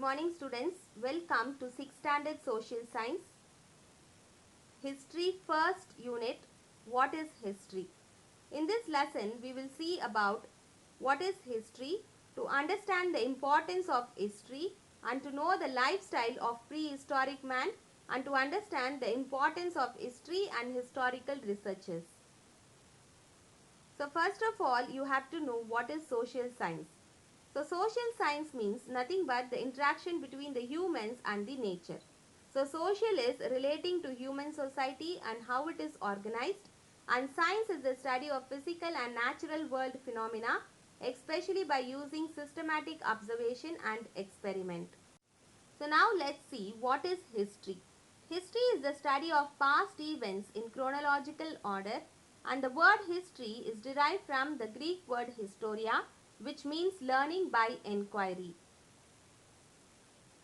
morning students. Welcome to 6th standard social science. History first unit. What is history? In this lesson we will see about what is history, to understand the importance of history and to know the lifestyle of prehistoric man and to understand the importance of history and historical researches. So first of all you have to know what is social science. So social science means nothing but the interaction between the humans and the nature. So social is relating to human society and how it is organized, and science is the study of physical and natural world phenomena, especially by using systematic observation and experiment. So now let's see what is history. History is the study of past events in chronological order, and the word history is derived from the Greek word historia, which means learning by inquiry.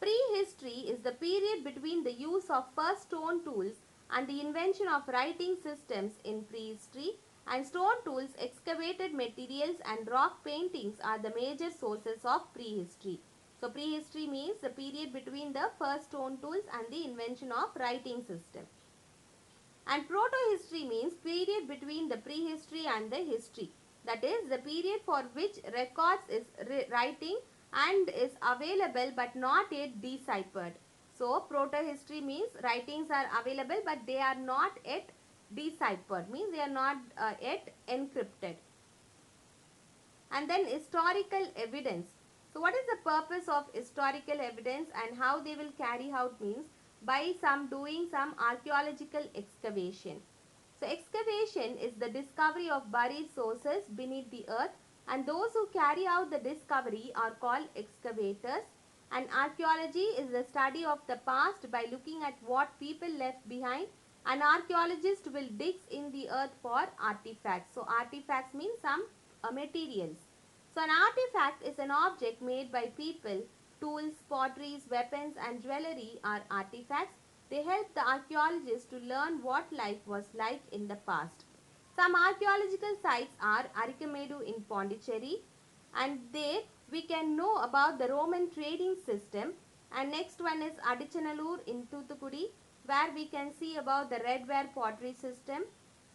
Prehistory is the period between the use of first stone tools and the invention of writing systems in prehistory, and stone tools, excavated materials and rock paintings are the major sources of prehistory. So prehistory means the period between the first stone tools and the invention of writing system. And proto-history means period between the prehistory and the history. That is the period for which records is writing and is available but not yet deciphered. So proto-history means writings are available but they are not yet deciphered, means they are not yet encrypted. And then historical evidence. So what is the purpose of historical evidence and how they will carry out means by doing some archaeological excavation. So excavation is the discovery of buried sources beneath the earth, and those who carry out the discovery are called excavators. And archaeology is the study of the past by looking at what people left behind. An archaeologist will dig in the earth for artifacts. So artifacts means some materials. So an artifact is an object made by people. Tools, potteries, weapons and jewelry are artifacts. They help the archaeologists to learn what life was like in the past. Some archaeological sites are Arikamedu in Pondicherry, and there we can know about the Roman trading system. And next one is Adichanallur in Thoothukudi, where we can see about the redware pottery system.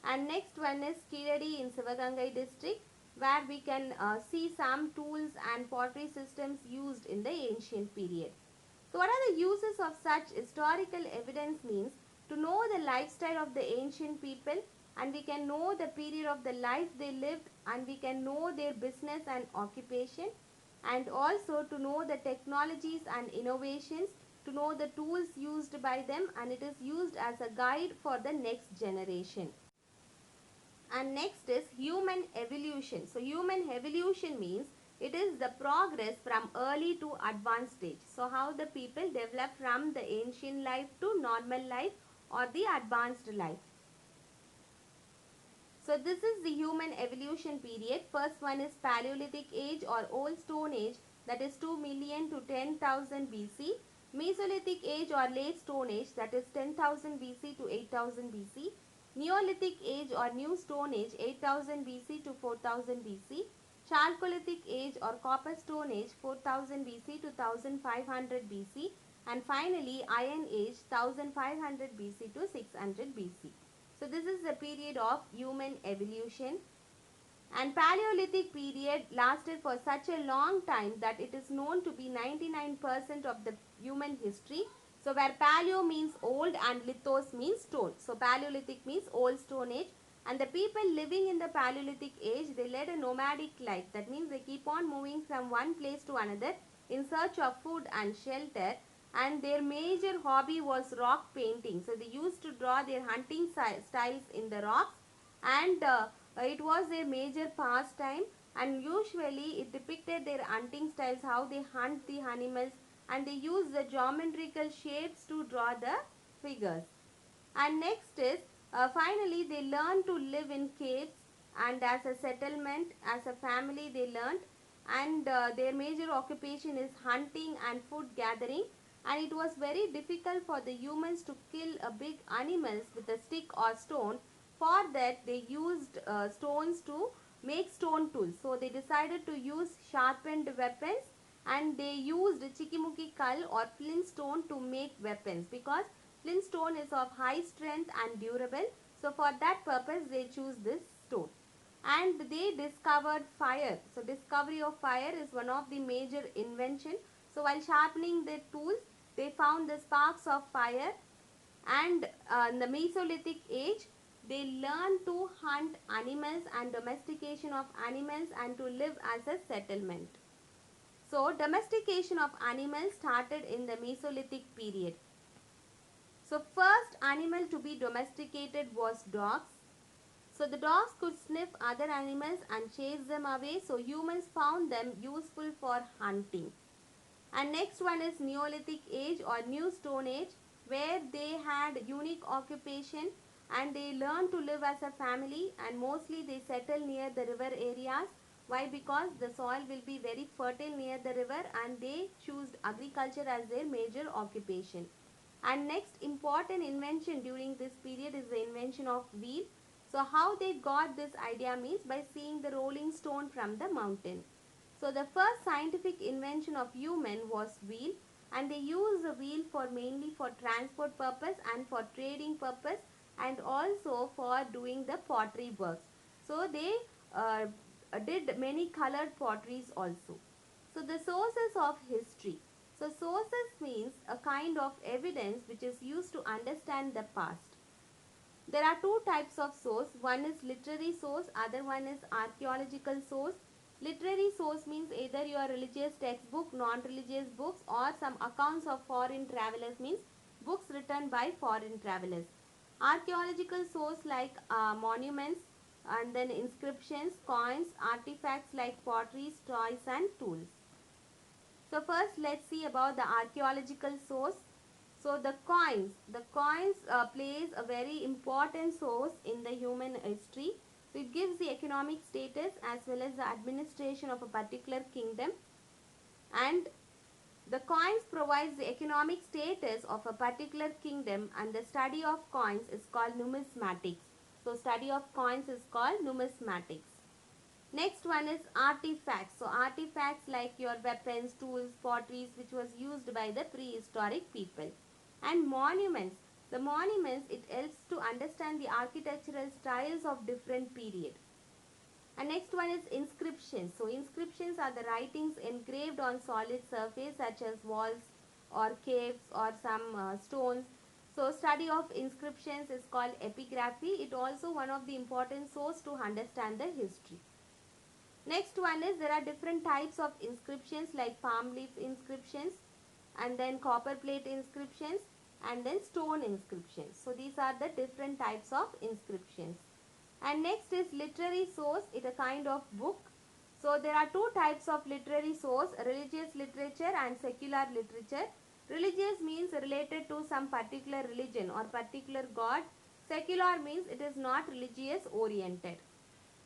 And next one is Kiladi in Sivagangai district, where we can see some tools and pottery systems used in the ancient period. So what are the uses of such historical evidence means to know the lifestyle of the ancient people, and we can know the period of the life they lived, and we can know their business and occupation, and also to know the technologies and innovations, to know the tools used by them, and it is used as a guide for the next generation. And next is human evolution. So human evolution means it is the progress from early to advanced stage. So how the people develop from the ancient life to normal life or the advanced life. So this is the human evolution period. First one is Paleolithic age or Old Stone age, that is 2 million to 10,000 BC. Mesolithic age or Late Stone age, that is 10,000 BC to 8,000 BC. Neolithic age or New Stone age, 8,000 BC to 4,000 BC. Chalcolithic age or Copper Stone age, 4,000 BC to 1,500 BC. And finally Iron age, 1,500 BC to 600 BC. So this is the period of human evolution. And Paleolithic period lasted for such a long time that it is known to be 99% of the human history. So where Paleo means old and Lithos means stone. So Paleolithic means old stone age, and the people living in the Paleolithic age, they led a nomadic life. That means they keep on moving from one place to another in search of food and shelter, and their major hobby was rock painting. So they used to draw their hunting styles in the rocks, and it was their major pastime, and usually it depicted their hunting styles, how they hunt the animals, and they use the geometrical shapes to draw the figures. And next is finally they learn to live in caves, and as a settlement, as a family they learned, and their major occupation is hunting and food gathering, and it was very difficult for the humans to kill big animals with a stick or stone. For that they used stones to make stone tools. So they decided to use sharpened weapons, and they used chikimuki kal or flintstone to make weapons because flintstone is of high strength and durable. So for that purpose they choose this stone. And they discovered fire. So discovery of fire is one of the major invention. So while sharpening their tools, they found the sparks of fire. And in the Mesolithic age, they learned to hunt animals and domestication of animals and to live as a settlement. So domestication of animals started in the Mesolithic period. So first animal to be domesticated was dogs. So the dogs could sniff other animals and chase them away. So humans found them useful for hunting. And next one is Neolithic age or New Stone Age, where they had unique occupation and they learned to live as a family, and mostly they settle near the river areas. Why? Because the soil will be very fertile near the river and they choose agriculture as their major occupation. And next important invention during this period is the invention of wheel. So how they got this idea means by seeing the rolling stone from the mountain. So the first scientific invention of human was wheel, and they use the wheel for mainly for transport purpose and for trading purpose and also for doing the pottery works. So they uh, did many colored potteries also. So the sources of history. So sources means a kind of evidence which is used to understand the past. There are two types of source. One is literary source, other one is archaeological source. Literary source means either your religious textbook, non-religious books, or some accounts of foreign travelers, means books written by foreign travelers. Archaeological source like monuments and then inscriptions, coins, artifacts like pottery, toys and tools. So first let's see about the archaeological source. So the coins plays a very important source in the human history. So it gives the economic status as well as the administration of a particular kingdom, and the coins provides the economic status of a particular kingdom, and the study of coins is called numismatics. So study of coins is called numismatics. Next one is artifacts. So artifacts like your weapons, tools, potteries which was used by the prehistoric people. And monuments. The monuments, it helps to understand the architectural styles of different period. And next one is inscriptions. So inscriptions are the writings engraved on solid surface such as walls or caves or some stones. So study of inscriptions is called epigraphy. It also one of the important source to understand the history. Next one is there are different types of inscriptions like palm leaf inscriptions and then copper plate inscriptions and then stone inscriptions. So these are the different types of inscriptions. And next is literary source. It is a kind of book. So there are two types of literary source, religious literature and secular literature. Religious means related to some particular religion or particular god. Secular means it is not religious oriented.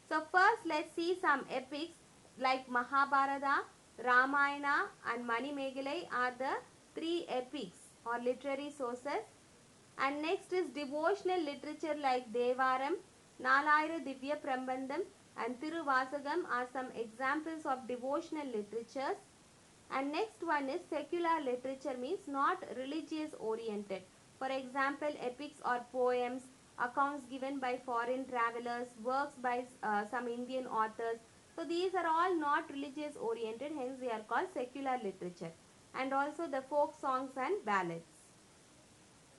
So first let's see some epics like Mahabharata, Ramayana and Manimegalai are the three epics or literary sources. And next is devotional literature like Devaram, Nalayira Divya Prabandham and Tiruvasagam are some examples of devotional literatures. And next one is secular literature means not religious oriented. For example, epics or poems, accounts given by foreign travelers, works by some Indian authors. So these are all not religious oriented, hence they are called secular literature. And also the folk songs and ballads.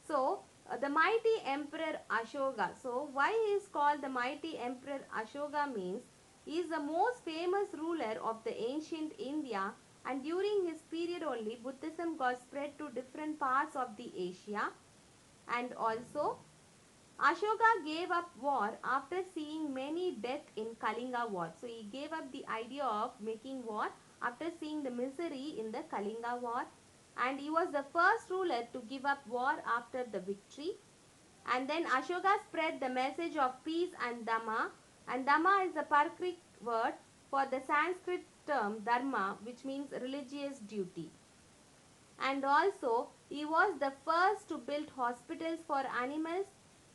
So the mighty emperor Ashoka. So why he is called the mighty emperor Ashoka means he is the most famous ruler of the ancient India, and during his period only Buddhism got spread to different parts of the Asia. And also Ashoka gave up war after seeing many death in Kalinga war. So he gave up the idea of making war after seeing the misery in the Kalinga war, and he was the first ruler to give up war after the victory. And then Ashoka spread the message of peace and Dhamma, and Dhamma is the Prakrit word for the Sanskrit term Dharma, which means religious duty. And also he was the first to build hospitals for animals,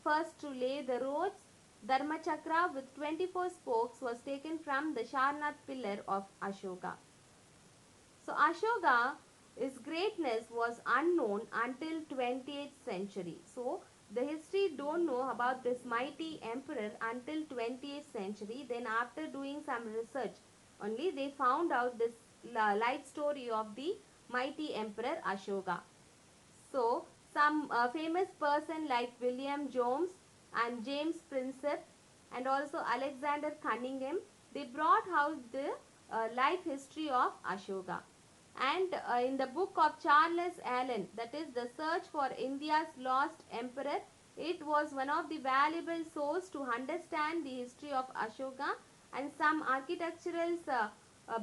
first to lay the roads. Dharmachakra with 24 spokes was taken from the Sharnath pillar of Ashoka. So Ashoka's greatness was unknown until 20th century. So the history don't know about this mighty emperor until 20th century. Then after doing some research only they found out this life story of the mighty emperor Ashoka. So some famous person like William Jones and James Prinsep and also Alexander Cunningham, they brought out the life history of Ashoka. And in the book of Charles Allen, that is The Search for India's Lost Emperor, it was one of the valuable source to understand the history of Ashoka. And some architecturals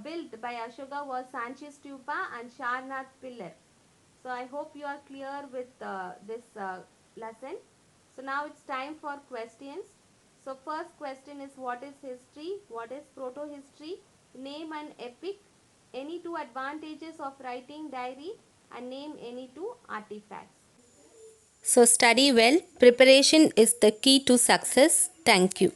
built by Ashoka was Sanchi Stupa and Sharnath Pillar. So I hope you are clear with this lesson. So now it's time for questions. So first question is, what is history? What is proto-history? Name an epic. Any two advantages of writing diary, and name any two artifacts. So study well. Preparation is the key to success. Thank you.